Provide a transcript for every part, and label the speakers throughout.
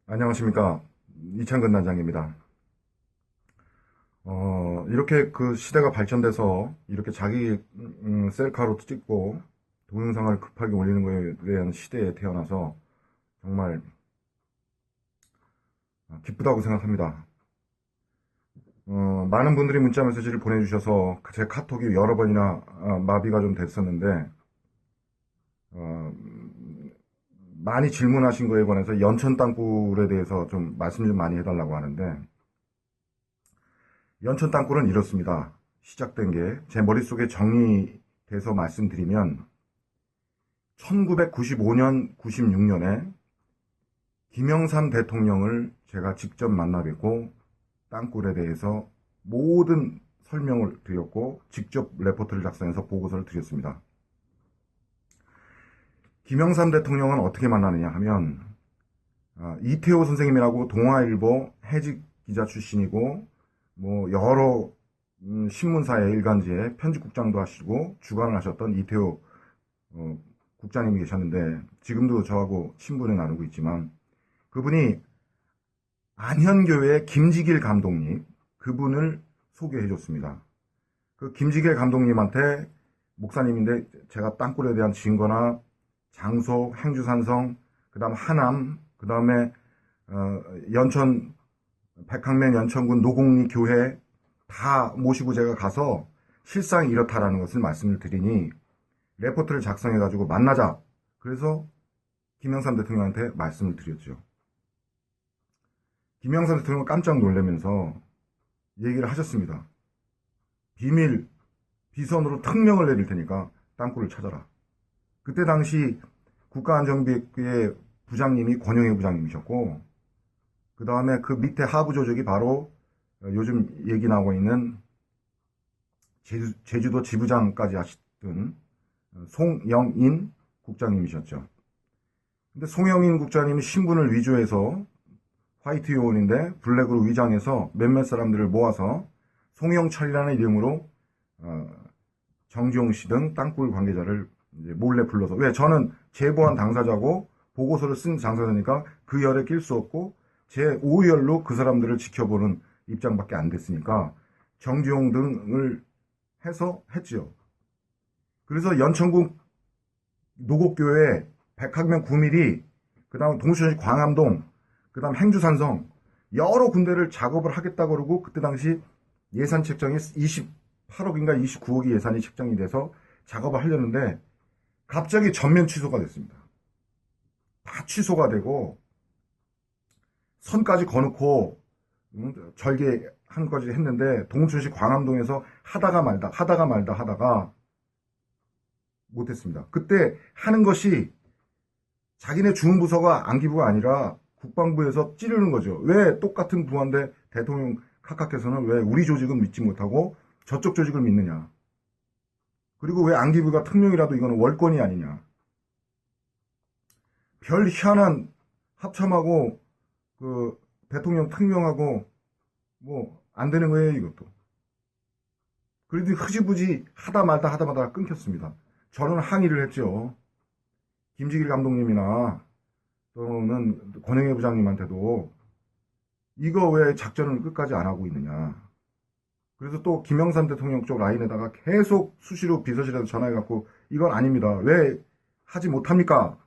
Speaker 1: 안녕하십니까. 이창근 단장입니다. 이렇게 그 시대가 발전돼서 이렇게 자기 셀카로 찍고 동영상을 급하게 올리는 거에 대한 시대에 태어나서 정말 기쁘다고 생각합니다. 많은 분들이 문자 메시지를 보내주셔서 제 카톡이 여러 번이나 마비가 좀 됐었는데, 어, 많이 질문하신 거에 관해서 연천 땅굴에 대해서 좀 말씀 좀 많이 해달라고 하는데, 연천 땅굴은 이렇습니다. 시작된 게 제 머릿속에 정리돼서 말씀드리면 1995년, 96년에 김영삼 대통령을 제가 직접 만나 뵙고 땅굴에 대해서 모든 설명을 드렸고 직접 레포트를 작성해서 보고서를 드렸습니다. 김영삼 대통령은 어떻게 만나느냐 하면 이태호 선생님이라고 동아일보 해직 기자 출신이고 뭐 여러 신문사의 일간지에 편집국장도 하시고 주관을 하셨던 이태호 국장님이 계셨는데 지금도 저하고 친분을 나누고 있지만 그분이 안현교회 김지길 감독님 그분을 소개해 줬습니다. 그 김지길 감독님한테 목사님인데 제가 땅굴에 대한 증거나 장소, 행주산성, 그 다음 하남, 그 다음에 연천 백학면 연천군 노곡리 교회 다 모시고 제가 가서 실상이 이렇다라는 것을 말씀을 드리니 레포트를 작성해가지고 만나자. 그래서 김영삼 대통령한테 말씀을 드렸죠. 김영삼 대통령은 깜짝 놀라면서 얘기를 하셨습니다. 비밀, 비선으로 특명을 내릴 테니까 땅굴을 찾아라. 그때 당시 국가안전비의 부장님이 권영애 부장님이셨고 그 다음에 그 밑에 하부 조직이 바로 요즘 얘기 나오고 있는 제주도 지부장까지 하시던 송영인 국장님이셨죠. 근데 송영인 국장님이 신분을 위조해서 화이트 요원인데 블랙으로 위장해서 몇몇 사람들을 모아서 송영철이라는 이름으로 정지용 씨 등 땅굴 관계자를 이제 몰래 불러서 왜 저는 제보한 당사자고 보고서를 쓴 당사자니까 그 열에 낄 수 없고 제 5열로 그 사람들을 지켜보는 입장밖에 안 됐으니까 정지용 등을 해서 했지요. 그래서 연천군 노곡교회 백학면 9mm 그 다음 동수천시 광암동 그 다음 행주산성 여러 군데를 작업을 하겠다고 그러고 그때 당시 예산 책정이 28억인가 29억이 예산이 책정이 돼서 작업을 하려는데 갑자기 전면 취소가 됐습니다. 다 취소가 되고 선까지 거놓고 절개한 거지 했는데 동춘시 광암동에서 하다가 못했습니다. 그때 하는 것이 자기네 주무부서가 안기부가 아니라 국방부에서 찌르는 거죠. 왜 똑같은 부하인데 대통령 각각에서는 왜 우리 조직은 믿지 못하고 저쪽 조직을 믿느냐. 그리고 왜 안기부가 특명이라도 이거는 월권이 아니냐. 별 희한한 합참하고 그 대통령 특명하고 뭐 안 되는 거예요 이것도. 그래도 흐지부지 하다 말다 끊겼습니다. 저는 항의를 했죠. 김지길 감독님이나 또는 권영애 부장님한테도 이거 왜 작전을 끝까지 안 하고 있느냐. 그래서 또 김영삼 대통령 쪽 라인에다가 계속 수시로 비서실에서 전화해갖고 이건 아닙니다. 왜 하지 못합니까?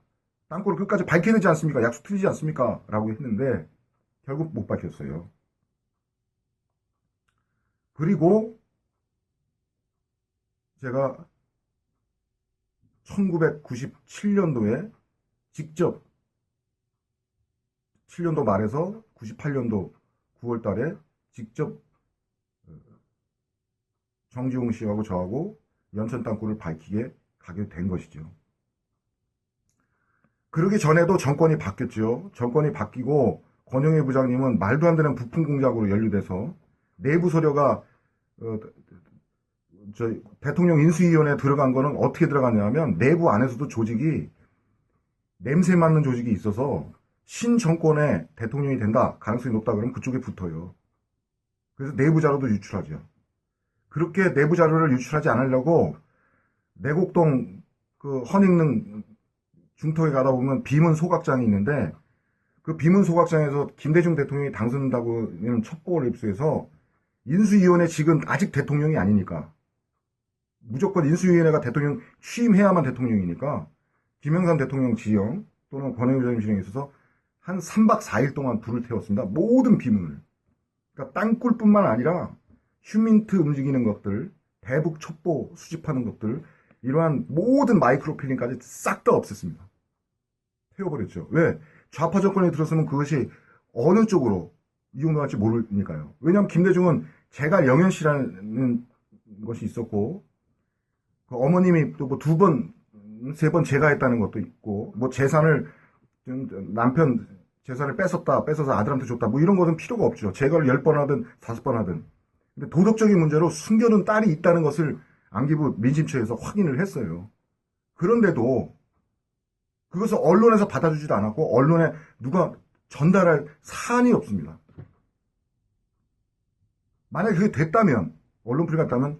Speaker 1: 땅굴을 끝까지 밝혀야 되지 않습니까? 약속 틀리지 않습니까? 라고 했는데 결국 못 밝혔어요. 그리고 제가 1997년도에 직접 7년도 말에서 98년도 9월 달에 직접 정지용 씨하고 저하고 연천 땅굴을 밝히게 가게 된 것이죠. 그러기 전에도 정권이 바뀌었죠. 정권이 바뀌고 권영애 부장님은 말도 안 되는 부품 공작으로 연루돼서 내부 서류가 대통령 인수위원회에 들어간 거는 어떻게 들어갔냐면 내부 안에서도 조직이 냄새 맡는 조직이 있어서 신정권의 대통령이 된다 가능성이 높다 그러면 그쪽에 붙어요. 그래서 내부 자료도 유출하죠. 그렇게 내부 자료를 유출하지 않으려고 내곡동 그 허닝릉 중턱에 가다 보면 비문 소각장이 있는데 그 비문소각장에서 김대중 대통령이 당선된다고는 첩보를 입수해서 인수위원회 직은 아직 대통령이 아니니까 무조건 인수위원회가 대통령 취임해야만 대통령이니까 김영삼 대통령 지형 또는 권영우 전 지령에 있어서 한 3박 4일 동안 불을 태웠습니다. 모든 비문을. 그러니까 땅굴뿐만 아니라 휴민트 움직이는 것들, 대북 첩보 수집하는 것들, 이러한 모든 마이크로필링까지 싹 다 없앴습니다. 태워버렸죠. 왜? 좌파 정권이 들었으면 그것이 어느 쪽으로 이용할지 모르니까요. 왜냐하면 김대중은 제가 영현씨라는 것이 있었고, 그 어머님이 또 뭐 2번, 3번 제가 했다는 것도 있고, 뭐 재산을, 남편 재산을 뺏어서 아들한테 줬다, 뭐 이런 것은 필요가 없죠. 제거를 10번 하든 5번 하든. 근데 도덕적인 문제로 숨겨둔 딸이 있다는 것을 안기부 민심처에서 확인을 했어요. 그런데도 그것을 언론에서 받아주지도 않았고 언론에 누가 전달할 사안이 없습니다. 만약에 그게 됐다면, 언론풀이 갔다면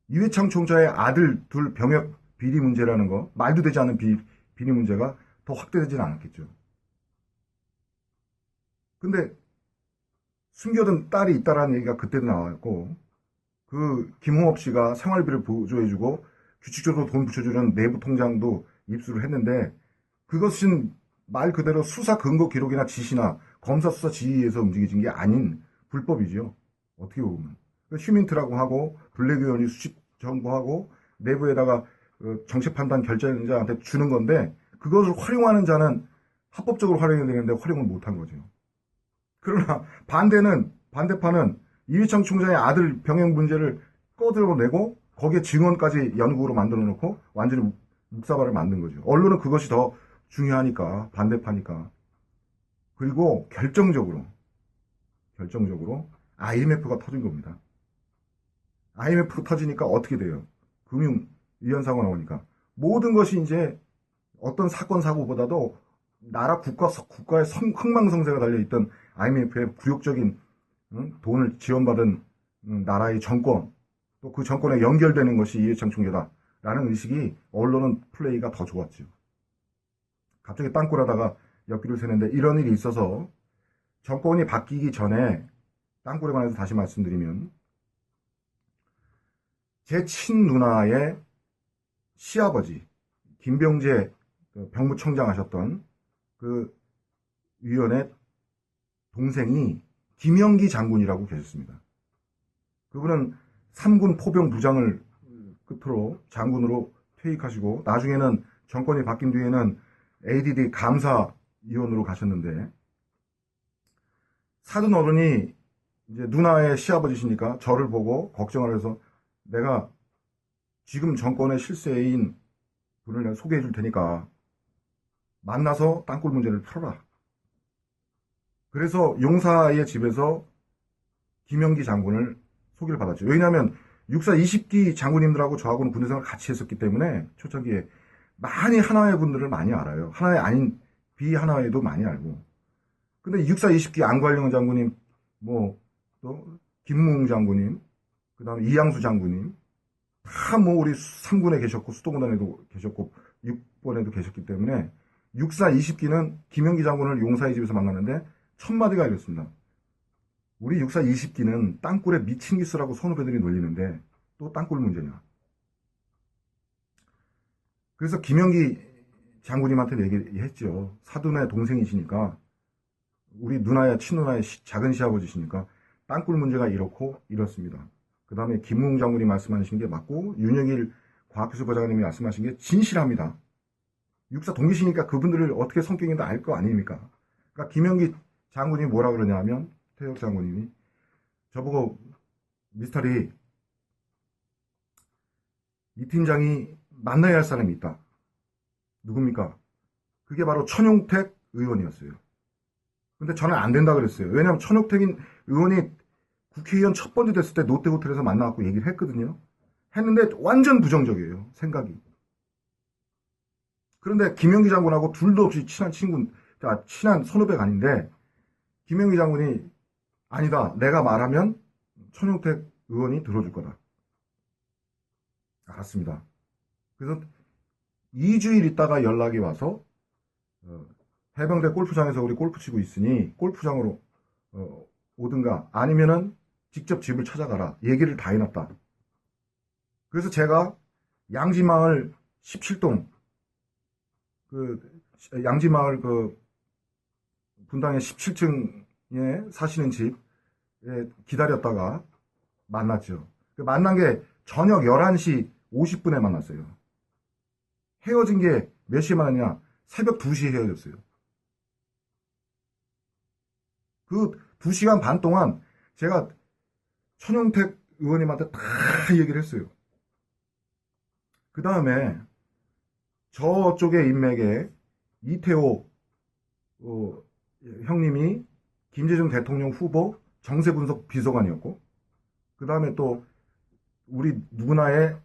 Speaker 1: 이회창 총장의 아들 둘 병역 비리 문제라는 거, 말도 되지 않은 비리 문제가 더 확대되지는 않았겠죠. 근데 숨겨둔 딸이 있다라는 얘기가 그때도 나왔고, 그 김홍업 씨가 생활비를 보조해주고 규칙적으로 돈 붙여주는 내부 통장도 입수를 했는데, 그것은 말 그대로 수사 근거 기록이나 지시나 검사 수사 지휘에서 움직여진 게 아닌 불법이죠. 어떻게 보면. 휴민트라고 하고 블랙의원이 수집 정보하고 내부에다가 정책 판단 결정자한테 주는 건데, 그것을 활용하는 자는 합법적으로 활용해야 되는데 활용을 못한 거죠. 그러나 반대파는 이회창 총장의 아들 병역 문제를 꺼들어내고 거기에 증언까지 연구로 만들어 놓고 완전히 묵사발을 만든 거죠. 언론은 그것이 더 중요하니까, 반대파니까. 그리고 결정적으로 IMF가 터진 겁니다. IMF가 터지니까 어떻게 돼요? 금융 위헌사고 나오니까 모든 것이 이제 어떤 사건 사고보다도 나라 국가의 흥망성쇠가 달려있던 IMF의 굴욕적인 돈을 지원받은 나라의 정권, 또 그 정권에 연결되는 것이 이회창 총재다라는 의식이, 언론은 플레이가 더 좋았죠. 갑자기 땅굴하다가 옆길을 새는데, 이런 일이 있어서 정권이 바뀌기 전에, 땅굴에 관해서 다시 말씀드리면, 제 친누나의 시아버지 김병재 병무청장 하셨던 그 위원의 동생이 김영기 장군이라고 계셨습니다. 그분은 3군 포병 부장을 끝으로 장군으로 퇴직하시고, 나중에는 정권이 바뀐 뒤에는 ADD 감사위원으로 가셨는데, 사돈 어른이 이제 누나의 시아버지시니까 저를 보고 걱정을 해서, 내가 지금 정권의 실세인 분을 내가 소개해 줄 테니까 만나서 땅굴 문제를 풀어라. 그래서 용사의 집에서 김영기 장군을 소개를 받았죠. 왜냐하면 육사 20기 장군님들하고 저하고는 군대생활을 같이 했었기 때문에 초창기에 많이 하나회 분들을 많이 알아요. 하나회 아닌 비하나회도 많이 알고. 근데 육사 20기 안괄령 장군님, 뭐 또 김무웅 장군님, 그 다음에 이양수 장군님, 다 뭐 우리 3군에 계셨고 수도군단에도 계셨고 6번에도 계셨기 때문에, 육사 20기는 김영기 장군을 용사의 집에서 만났는데 첫 마디가 이랬습니다. 우리 육사 20기는 땅굴에 미친 기수라고 선후배들이 놀리는데 또 땅굴 문제냐. 그래서 김영기 장군님한테 얘기했죠. 사돈의 동생이시니까, 우리 누나야 친누나의 작은 시아버지시니까 땅굴 문제가 이렇고 이렇습니다. 그 다음에 김웅 장군이 말씀하신 게 맞고, 윤영일 과학기술 보좌관님이 말씀하신 게 진실합니다. 육사 동기시니까 그분들을 어떻게 성격인지 알 거 아닙니까? 그러니까 김영기 장군이 뭐라 그러냐 하면, 태혁 장군님이 저보고, 미스터리, 이 팀장이 만나야 할 사람이 있다. 누굽니까? 그게 바로 천용택 의원이었어요. 근데 저는 안 된다 그랬어요. 왜냐하면 천용택 의원이 국회의원 첫 번째 됐을 때 롯데호텔에서 만나갖고 얘기를 했거든요. 했는데 완전 부정적이에요, 생각이. 그런데 김영기 장군하고 둘도 없이 친한 선후배가 아닌데, 김영기 장군이 아니다, 내가 말하면 천용택 의원이 들어줄 거다. 알았습니다. 그래서 2주일 있다가 연락이 와서 해병대 골프장에서 우리 골프 치고 있으니 골프장으로 오든가 아니면은 직접 집을 찾아가라. 얘기를 다 해놨다. 그래서 제가 양지마을 17동 양지마을 분당의 17층에 사시는 집에 기다렸다가 만났죠. 만난 게 저녁 11시 50분에 만났어요. 헤어진 게 몇 시에 만났냐? 새벽 2시에 헤어졌어요. 그 2시간 반 동안 제가 천용택 의원님한테 다 얘기를 했어요. 그 다음에 저쪽의 인맥에 이태호 형님이 김대중 대통령 후보 정세분석 비서관이었고, 그 다음에 또 우리 누구나의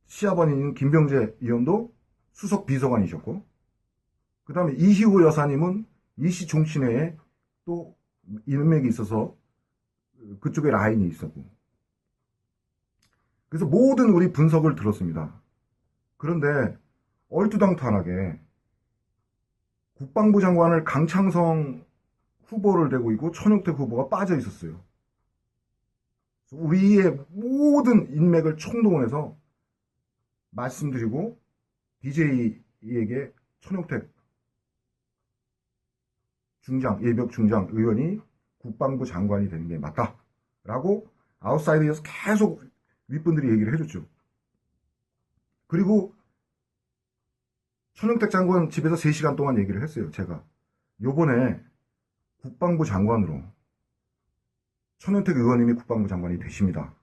Speaker 1: 시아버님 김병재 의원도 수석 비서관이셨고, 그 다음에 이희호 여사님은 이씨 종친회에 또 인맥이 있어서 그쪽에 라인이 있었고, 그래서 모든 우리 분석을 들었습니다. 그런데 얼토당토하게 국방부 장관을 강창성 후보를 대고 있고 천용택 후보가 빠져 있었어요. 우리의 모든 인맥을 총동원해서 말씀드리고 DJ에게 천용택 예비역 중장 의원이 국방부 장관이 되는 게 맞다라고 아웃사이드에서 계속 윗분들이 얘기를 해줬죠. 그리고 천용택 장관 집에서 3시간 동안 얘기를 했어요. 제가 요번에 국방부 장관으로 천용택 의원님이 국방부 장관이 되십니다.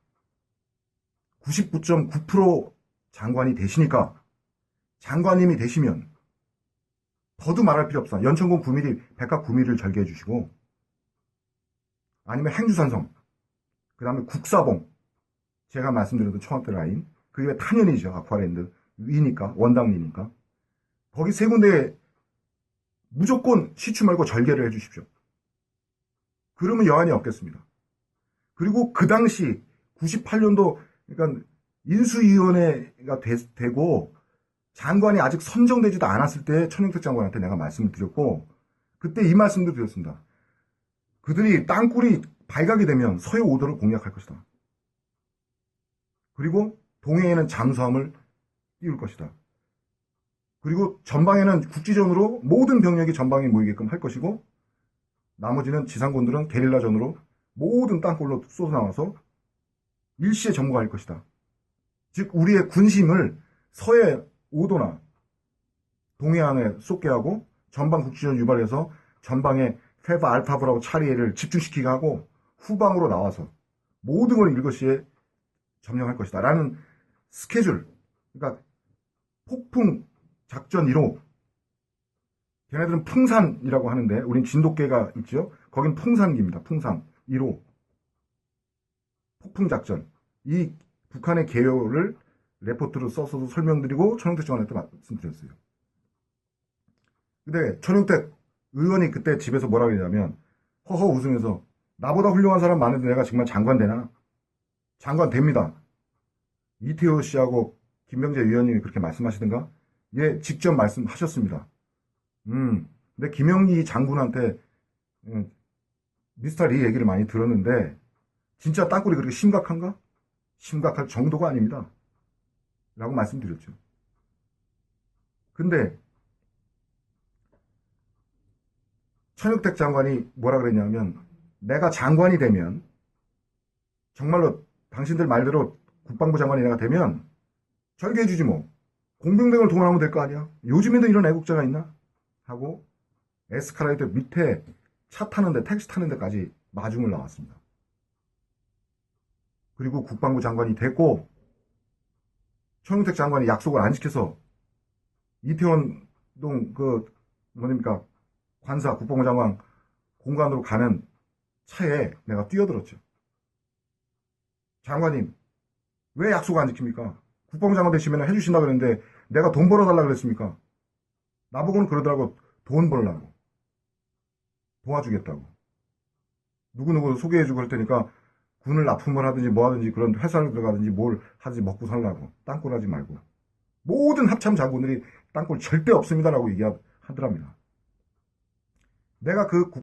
Speaker 1: 99.9% 장관이 되시니까 장관님이 되시면 더도 말할 필요 없어. 연천군 9mm, 백합 9mm를 절개해 주시고, 아니면 행주산성, 그 다음에 국사봉, 제가 말씀드렸던 청와대 라인, 그게 왜 탄현이죠. 아쿠아랜드 위니까, 원당리니까. 거기 3군데에 무조건 시추 말고 절개를 해 주십시오. 그러면 여한이 없겠습니다. 그리고 그 당시 98년도 그러니까 인수위원회가 되고 장관이 아직 선정되지도 않았을 때 천용택 장관한테 내가 말씀을 드렸고, 그때 이 말씀도 드렸습니다. 그들이 땅굴이 발각이 되면 서해 5도를 공략할 것이다. 그리고 동해에는 잠수함을 띄울 것이다. 그리고 전방에는 국지전으로 모든 병력이 전방에 모이게끔 할 것이고, 나머지는 지상군들은 게릴라전으로 모든 땅굴로 쏟아나와서 일시에 점거할 것이다. 즉 우리의 군심을 서해 5도나 동해안에 쏟게 하고 전방 국지전 유발해서 전방에 페바 알파브라고 차리에를 집중시키게 하고 후방으로 나와서 모든 걸 일거시에 점령할 것이다 라는 스케줄, 그러니까 폭풍 작전 1호, 걔네들은 풍산이라고 하는데 우린 진돗개가 있죠. 거긴 풍산기입니다. 풍산 1호 폭풍작전, 이 북한의 개요를 레포트로 써서도 설명드리고 천용택 장관한테 말씀드렸어요. 근데 천용택 의원이 그때 집에서 뭐라고 했냐면 허허 웃으면서 나보다 훌륭한 사람 많은데 내가 정말 장관 되나? 장관 됩니다. 이태호 씨하고 김병재 위원님이 그렇게 말씀하시던가? 예, 직접 말씀하셨습니다. 근데 김영기 장군한테 미스터 리 얘기를 많이 들었는데 진짜 땅굴이 그렇게 심각한가? 심각할 정도가 아닙니다. 라고 말씀드렸죠. 근데 천용택 장관이 뭐라 그랬냐면 내가 장관이 되면 정말로 당신들 말대로 국방부 장관이 내가 되면 절개해주지 뭐. 공병대를 동원하면 될 거 아니야. 요즘에도 이런 애국자가 있나? 하고 에스카레이터 밑에 차 타는데 택시 타는 데까지 마중을 나왔습니다. 그리고 국방부 장관이 됐고 천용택 장관이 약속을 안 지켜서 이태원동 뭡니까 관사 국방부 장관 공간으로 가는 차에 내가 뛰어들었죠. 장관님 왜 약속 안 지킵니까? 국방부 장관 되시면 해주신다고 그랬는데 내가 돈 벌어달라고 그랬습니까? 나보고는 그러더라고. 돈 벌라고. 도와주겠다고. 누구누구 소개해주고 그럴 테니까 군을 납품을 하든지 뭐 하든지 그런 회사를 들어가든지 뭘 하든지 먹고 살라고. 땅굴 하지 말고. 모든 합참 장군들이 땅굴 절대 없습니다라고 얘기하더랍니다. 내가 그